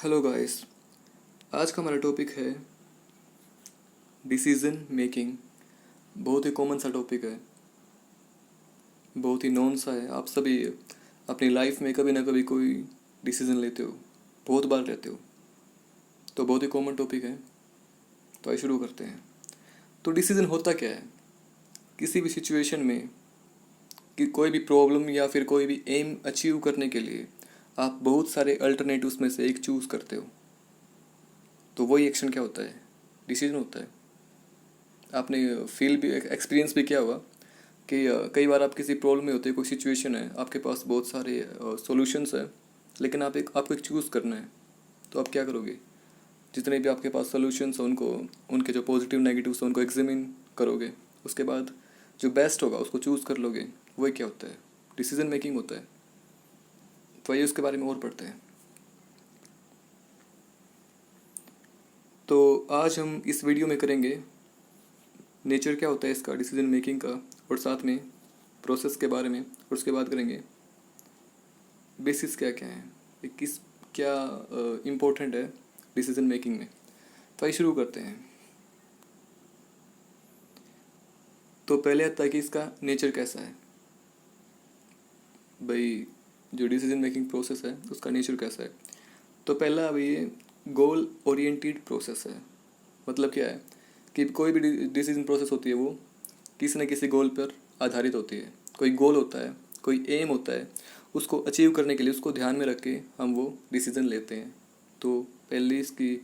Hello guys. आज का हमारा टॉपिक है डिसीजन मेकिंग। बहुत ही कॉमन सा टॉपिक है, बहुत ही नॉन सा है। आप सभी अपनी लाइफ में कभी ना कभी कोई डिसीजन लेते हो, बहुत बार लेते हो, तो बहुत ही कॉमन टॉपिक है। तो आइए शुरू करते हैं। तो डिसीजन होता क्या है? किसी भी सिचुएशन में कि कोई भी प्रॉब्लम या फिर कोई भी एम अचीव करने के लिए आप बहुत सारे अल्टरनेटिव्स में से एक चूज़ करते हो, तो वही एक्शन क्या होता है? डिसीजन होता है। आपने फील भी एक्सपीरियंस भी किया होगा कि कई बार आप किसी प्रॉब्लम में होते हैं, कोई सिचुएशन है, आपके पास बहुत सारे सॉल्यूशंस है, लेकिन आपको एक चूज़ करना है। तो आप क्या करोगे? जितने भी आपके पास सॉल्यूशंस हैं उनको, उनके जो पॉजिटिव नेगेटिव्स हैं उनको एग्जामिन करोगे। उसके बाद जो बेस्ट होगा उसको चूज़ कर लोगे। वही क्या होता है? डिसीजन मेकिंग होता है। तो आइए उसके बारे में और पढ़ते हैं। तो आज हम इस वीडियो में करेंगे नेचर क्या होता है इसका, डिसीजन मेकिंग का, और साथ में प्रोसेस के बारे में, और उसके बाद करेंगे बेसिस क्या क्या है, ये किस क्या इम्पोर्टेंट है डिसीजन मेकिंग में। तो आइए शुरू करते हैं। तो पहले आता है कि इसका नेचर कैसा है। भाई, जो डिसीजन मेकिंग प्रोसेस है उसका नेचर कैसा है? तो पहला अभी ये गोल ओरिएंटेड प्रोसेस है। मतलब क्या है कि कोई भी डिसीजन प्रोसेस होती है वो किसी न किसी गोल पर आधारित होती है। कोई गोल होता है, कोई एम होता है, उसको अचीव करने के लिए उसको ध्यान में रख के हम वो डिसीजन लेते हैं। तो पहली इसकी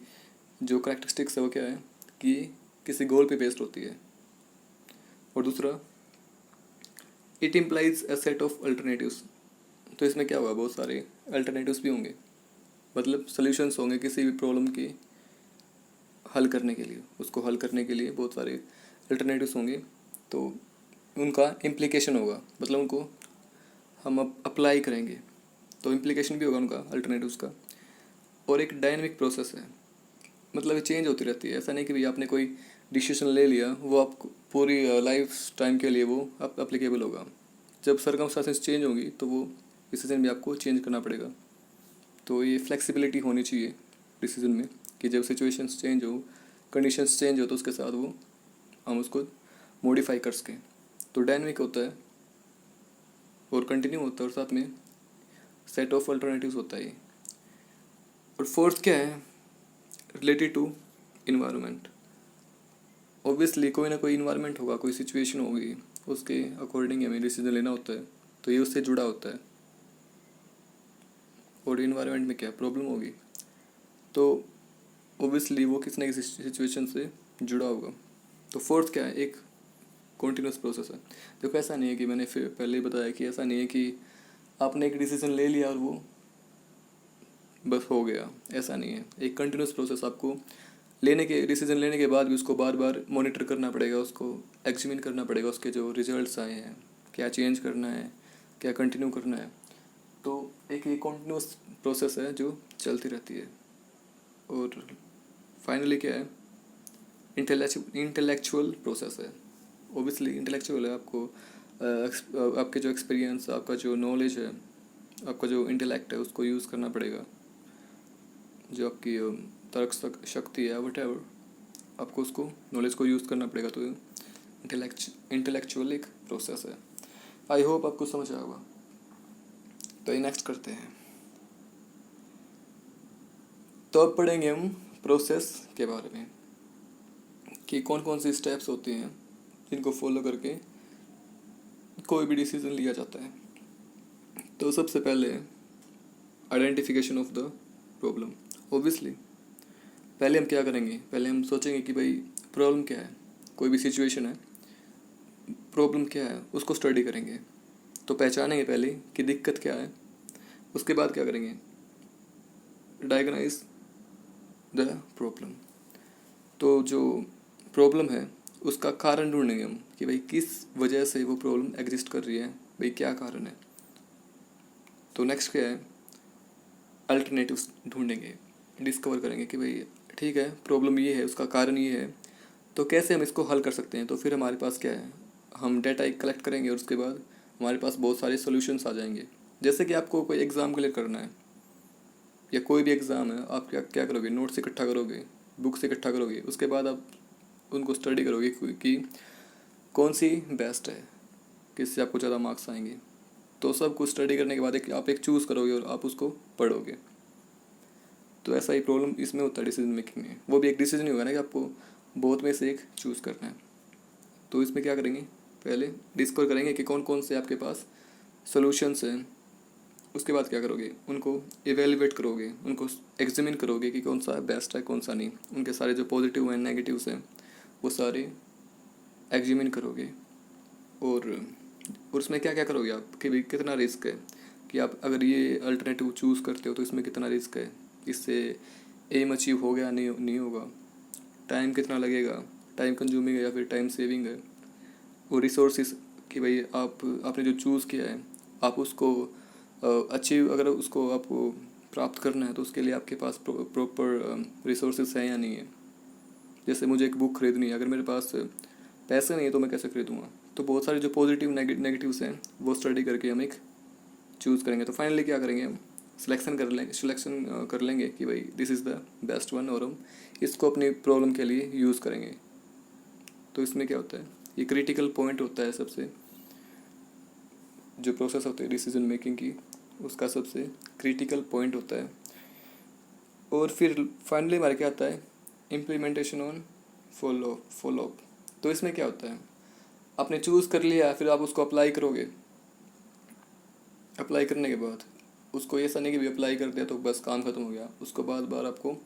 जो करैक्टरिस्टिक्स है वो क्या है कि किसी गोल पे बेस्ड होती है। और दूसरा, it implies a set of alternatives. तो इसमें क्या होगा, बहुत सारे अल्टरनेटिव्स भी होंगे, मतलब सॉल्यूशंस होंगे किसी भी प्रॉब्लम की हल करने के लिए। उसको हल करने के लिए बहुत सारे अल्टरनेटिव्स होंगे, तो उनका इम्प्लीकेशन होगा, मतलब उनको हम अप्लाई करेंगे तो इम्प्लीकेशन भी होगा उनका अल्टरनेटिव्स का। और एक डायनेमिक प्रोसेस है, मतलब ये चेंज होती रहती है। ऐसा नहीं कि भाई आपने कोई डिसीजन ले लिया वो आपको पूरी लाइफ टाइम के लिए वो अप्लीकेबल होगा। जब सर्कमस्टांसेस चेंज होंगी तो वो डिसीजन भी आपको चेंज करना पड़ेगा। तो ये फ्लेक्सिबिलिटी होनी चाहिए डिसीजन में कि जब सिचुएशंस चेंज हो, कंडीशंस चेंज हो, तो उसके साथ वो हम उसको मॉडिफाई कर सकें। तो डायनेमिक होता है और कंटिन्यू होता है, और साथ में सेट ऑफ अल्टरनेटिव्स होता है। और फोर्थ क्या है, रिलेटेड टू इन्वायरमेंट। ऑब्वियसली कोई ना कोई इन्वायरमेंट होगा, कोई सिचुएशन होगी, उसके अकॉर्डिंग हमें डिसीजन लेना होता है, तो ये उससे जुड़ा होता है। और इन्वायरमेंट में क्या प्रॉब्लम होगी तो ऑब्वियसली वो किसी न किसी सिचुएशन से जुड़ा होगा। तो फोर्थ क्या है, एक कॉन्टीन्यूस प्रोसेस है। देखो, ऐसा नहीं है कि मैंने फिर पहले ही बताया कि ऐसा नहीं है कि आपने एक डिसीजन ले लिया और वो बस हो गया, ऐसा नहीं है। एक कंटिन्यूस प्रोसेस आपको डिसीजन लेने के बाद भी उसको बार बार मॉनिटर करना पड़ेगा, उसको एग्जामिन करना पड़ेगा, उसके जो रिजल्ट्स आए हैं, क्या चेंज करना है, क्या कंटिन्यू करना है। तो एक ये कॉन्टिन्यूस प्रोसेस है जो चलती रहती है। और फाइनली क्या है, इंटेलेक्चुअल प्रोसेस है। ओबियसली इंटेलेक्चुअल है, आपको आपके जो एक्सपीरियंस, आपका जो नॉलेज है, आपका जो इंटेलेक्ट है, उसको यूज़ करना पड़ेगा। जो आपकी तर्क शक्ति है, वटेवर, आपको उसको नॉलेज को यूज़ करना पड़ेगा। तो इंटेलेक्चुअल एक प्रोसेस है। आई होप आपको समझ आया होगा। तो ये नेक्स्ट करते हैं। तो अब पढ़ेंगे हम प्रोसेस के बारे में कि कौन कौन सी स्टेप्स होती हैं जिनको फॉलो करके कोई भी डिसीजन लिया जाता है। तो सबसे पहले identification of the problem. Obviously पहले हम क्या करेंगे, पहले हम सोचेंगे कि भाई प्रॉब्लम क्या है। कोई भी सिचुएशन है, प्रॉब्लम क्या है, उसको स्टडी करेंगे। तो पहचानेंगे पहले कि दिक्कत क्या है। उसके बाद क्या करेंगे, डायग्नाइज द प्रॉब्लम। तो जो प्रॉब्लम है उसका कारण ढूंढेंगे हम कि भाई किस वजह से वो प्रॉब्लम एग्जिस्ट कर रही है, भाई क्या कारण है। तो नेक्स्ट क्या है, अल्टरनेटिव्स ढूंढेंगे, डिस्कवर करेंगे कि भाई ठीक है, प्रॉब्लम ये है, उसका कारण ये है, तो कैसे हम इसको हल कर सकते हैं। तो फिर हमारे पास क्या है, हम डेटा कलेक्ट करेंगे और उसके बाद हमारे पास बहुत सारे सॉल्यूशंस आ जाएंगे। जैसे कि आपको कोई एग्ज़ाम क्लियर करना है, या कोई भी एग्ज़ाम है, आप क्या क्या करोगे, नोट्स इकट्ठा करोगे, बुक्स इकट्ठा करोगे, उसके बाद आप उनको स्टडी करोगे कि कौन सी बेस्ट है, किससे आपको ज़्यादा मार्क्स आएंगे। तो सब कुछ स्टडी करने के बाद आप एक चूज़ करोगे और आप उसको पढ़ोगे। तो ऐसा ही प्रॉब्लम इसमें होता है डिसीजन मेकिंग में। वो भी एक डिसीजन ही होगा ना कि आपको बहुत में से एक चूज़ करना है। तो इसमें क्या करेंगे, पहले डिस्कवर करेंगे कि कौन कौन से आपके पास सॉल्यूशंस हैं। उसके बाद क्या करोगे, उनको इवेलुएट करोगे, उनको एग्जामिन करोगे कि कौन सा बेस्ट है कौन सा नहीं। उनके सारे जो पॉजिटिव एंड नेगेटिव्स हैं वो सारे एग्जामिन करोगे। और उसमें क्या क्या करोगे आप कि भाई कितना रिस्क है, कि आप अगर ये अल्टरनेटिव चूज़ करते हो तो इसमें कितना रिस्क है, इससे एम अचीव हो गया नहीं होगा, टाइम कितना लगेगा, टाइम कंज्यूमिंग है या फिर टाइम सेविंग है। और रिसोर्सेज कि भाई आपने जो चूज़ किया है आप उसको अचीव, अगर उसको आपको प्राप्त करना है तो उसके लिए आपके पास प्रॉपर रिसोर्सेज हैं या नहीं है। जैसे मुझे एक बुक खरीदनी है, अगर मेरे पास पैसे नहीं है तो मैं कैसे खरीदूँगा। तो बहुत सारे जो पॉजिटिव नेगेटिव्स हैं वो स्टडी करके हम एक चूज़ करेंगे। तो फाइनली क्या करेंगे, हम सिलेक्शन कर लेंगे कि भाई this is the best one, और हम इसको अपनी प्रॉब्लम के लिए यूज़ करेंगे। तो इसमें क्या होता है, ये क्रिटिकल पॉइंट होता है सबसे, जो प्रोसेस होती है डिसीजन मेकिंग की उसका सबसे क्रिटिकल पॉइंट होता है। और फिर फाइनली हमारे क्या आता है, इम्प्लीमेंटेशन ऑन फॉलो अप। तो इसमें क्या होता है, आपने चूज़ कर लिया, फिर आप उसको अप्लाई करोगे। अप्लाई करने के बाद उसको ऐसा नहीं कि भी अप्लाई कर दिया तो बस काम ख़त्म हो गया, उसको बार बार आपको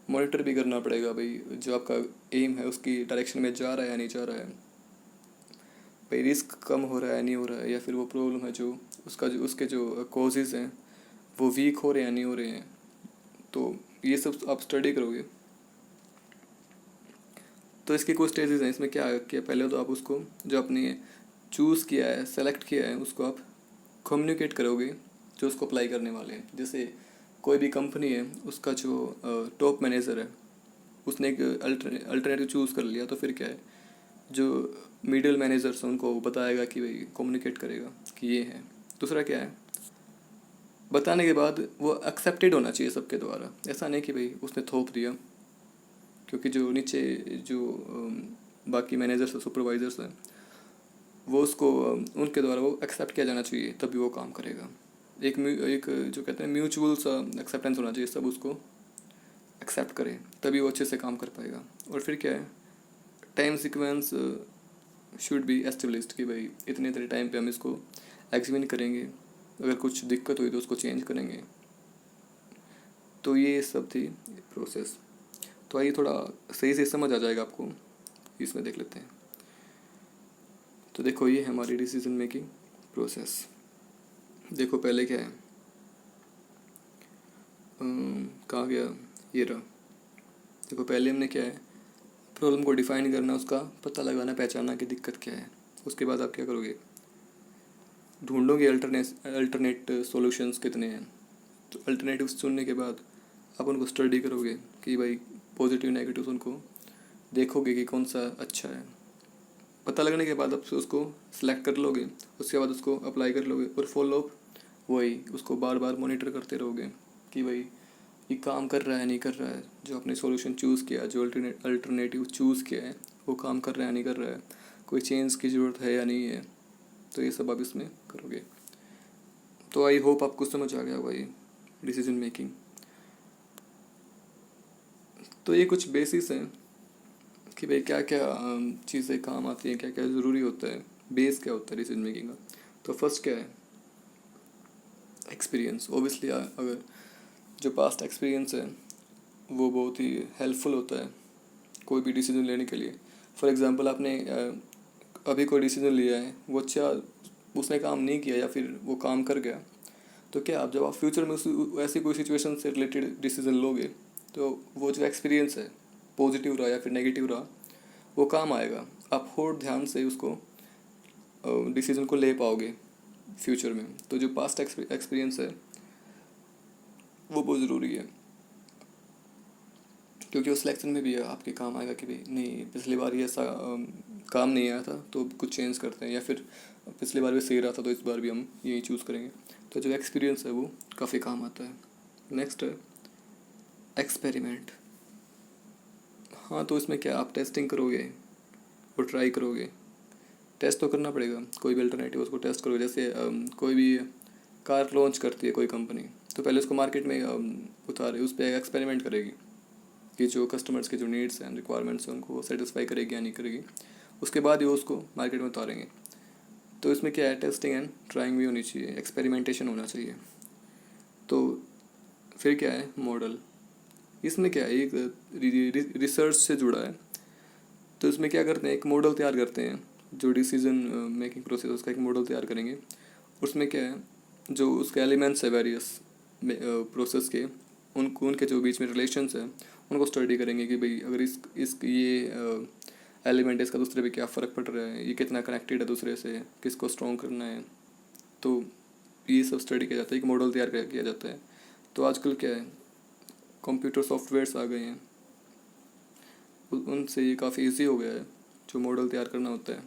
मॉनिटर भी करना पड़ेगा भाई जो आपका एम है उसकी डायरेक्शन में जा रहा है या नहीं जा रहा है, भाई रिस्क कम हो रहा है नहीं हो रहा है, या फिर वो प्रॉब्लम है जो उसके जो कॉजेज़ हैं वो वीक हो रहे हैं या नहीं हो रहे हैं। तो ये सब आप स्टडी करोगे। तो इसके कुछ स्टेजेस हैं। इसमें क्या किया, पहले तो आप उसको जो आपने चूज़ किया है, सेलेक्ट किया है, उसको आप कम्युनिकेट करोगे जो उसको अप्लाई करने वाले हैं। जैसे कोई भी कंपनी है, उसका जो टॉप मैनेजर है उसने एक अल्टरनेटिव चूज़ कर लिया, तो फिर क्या है, जो मिडिल मैनेजर्स हैं उनको बताएगा कि भाई कम्युनिकेट करेगा कि ये है। दूसरा क्या है, बताने के बाद वो एक्सेप्टेड होना चाहिए सबके द्वारा, ऐसा नहीं कि भाई उसने थोप दिया। क्योंकि जो नीचे जो बाकी मैनेजर्स हैं, सुपरवाइजर्स हैं, वो उसको उनके द्वारा वो एक्सेप्ट किया जाना चाहिए, तभी वो काम करेगा। एक जो कहते हैं म्यूचुअल सा एक्सेप्टेंस होना चाहिए, सब उसको एक्सेप्ट करें तभी वो अच्छे से काम कर पाएगा। और फिर क्या है, time sequence should be established कि भाई इतने इतने टाइम पे हम इसको एग्जामिन करेंगे, अगर कुछ दिक्कत हुई तो उसको चेंज करेंगे। तो ये सब थी प्रोसेस। तो आइए थोड़ा सही से समझ आ जाएगा आपको, इसमें देख लेते हैं। तो देखो ये है हमारी डिसीजन मेकिंग प्रोसेस। देखो पहले क्या है, कहाँ गया, ये रहा। देखो पहले हमने क्या है, प्रॉब्लम को डिफाइन करना, उसका पता लगाना, पहचानना कि दिक्कत क्या है। उसके बाद आप क्या करोगे, ढूंढोगे अल्टरनेट सॉल्यूशंस कितने हैं। तो अल्टरनेटिव्स चुनने के बाद आप उनको स्टडी करोगे कि भाई पॉजिटिव नेगेटिव, उनको देखोगे कि कौन सा अच्छा है। पता लगने के बाद आप उसको सिलेक्ट कर लोगे, उसके बाद उसको अप्लाई कर लोगे। और फॉलो अप वही, उसको बार बार मॉनिटर करते रहोगे कि भाई ये काम कर रहा है नहीं कर रहा है, जो आपने सॉल्यूशन चूज़ किया, जो अल्टरनेटिव चूज़ किया है वो काम कर रहा है नहीं कर रहा है, कोई चेंज की ज़रूरत है या नहीं है। तो ये सब आप इसमें करोगे। तो आई होप आपको समझ आ गया भाई डिसीजन मेकिंग। तो ये कुछ बेसिस हैं कि भाई क्या क्या चीज़ें काम आती हैं, क्या क्या ज़रूरी होता है, बेस क्या होता है डिसीजन मेकिंग का। तो फर्स्ट क्या है, एक्सपीरियंस। ओबियसली अगर जो पास्ट एक्सपीरियंस है वो बहुत ही हेल्पफुल होता है कोई भी डिसीजन लेने के लिए। फॉर एग्ज़ाम्पल आपने अभी कोई डिसीजन लिया है, वो अच्छा उसने काम नहीं किया या फिर वो काम कर गया, तो क्या आप जब आप फ्यूचर में उस ऐसी कोई सिचुएशन से रिलेटेड डिसीजन लोगे तो वो जो एक्सपीरियंस है, पॉजिटिव रहा या फिर नेगेटिव रहा, वो काम आएगा। आप और ध्यान से उसको डिसीजन को ले पाओगे फ्यूचर में। तो जो पास्ट एक्सपीरियंस है वो बहुत ज़रूरी है, क्योंकि वो सिलेक्शन में भी आपके काम आएगा कि भाई नहीं पिछली बार ये ऐसा काम नहीं आया था तो कुछ चेंज करते हैं, या फिर पिछली बार भी सही रहा था तो इस बार भी हम यही चूज़ करेंगे। तो जो एक्सपीरियंस है वो काफ़ी काम आता है। नेक्स्ट है एक्सपेरिमेंट। हाँ, तो इसमें क्या आप टेस्टिंग करोगे और ट्राई करोगे। टेस्ट तो करना पड़ेगा, कोई भी अल्टरनेटिव उसको टेस्ट करोगे। जैसे कोई भी कार लॉन्च करती है कोई कंपनी, तो पहले उसको मार्केट में उतारे, उस पर एक्सपेरिमेंट करेगी कि जो कस्टमर्स के जो नीड्स एंड रिक्वायरमेंट्स हैं उनको सेटिस्फाई करेगी या नहीं करेगी। उसके बाद ही वो उसको मार्केट में उतारेंगे। तो इसमें क्या है, टेस्टिंग एंड ट्राइंग भी होनी चाहिए, एक्सपेरिमेंटेशन होना चाहिए। तो फिर क्या है, मॉडल। इसमें क्या है, एक रिसर्च से जुड़ा है। तो इसमें क्या करते हैं, एक मॉडल तैयार करते हैं, जो डिसीजन मेकिंग प्रोसेस उसका एक मॉडल तैयार करेंगे। उसमें क्या है, जो उसके एलिमेंट्स है वेरियस प्रोसेस के, उनके जो बीच में रिलेशंस है उनको स्टडी करेंगे कि भाई अगर इस ये एलिमेंट इसका दूसरे पे क्या फ़र्क पड़ रहा है, ये कितना कनेक्टेड है दूसरे से, किसको स्ट्रॉन्ग करना है। तो ये सब स्टडी किया जाता है, एक मॉडल तैयार किया जाता है। तो आजकल क्या है, कंप्यूटर सॉफ्टवेयर्स आ गए हैं, उनसे ये काफ़ी इजी हो गया है जो मॉडल तैयार करना होता है।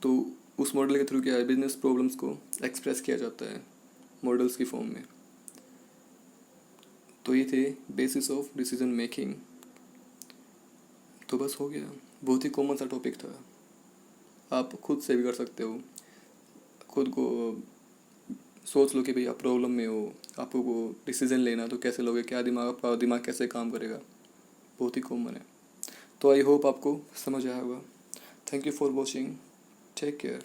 तो उस मॉडल के थ्रू क्या है, बिजनेस प्रॉब्लम्स को एक्सप्रेस किया जाता है मॉडल्स की फॉर्म में। तो ये थे बेसिस ऑफ डिसीजन मेकिंग। तो बस हो गया, बहुत ही कॉमन सा टॉपिक था। आप खुद से भी कर सकते हो, खुद को सोच लो कि भाई आप प्रॉब्लम में हो, आपको को डिसीजन लेना तो कैसे लोगे, क्या दिमाग, आपका दिमाग कैसे काम करेगा, बहुत ही कॉमन है। तो आई होप आपको समझ आया होगा। Thank you for watching, take care.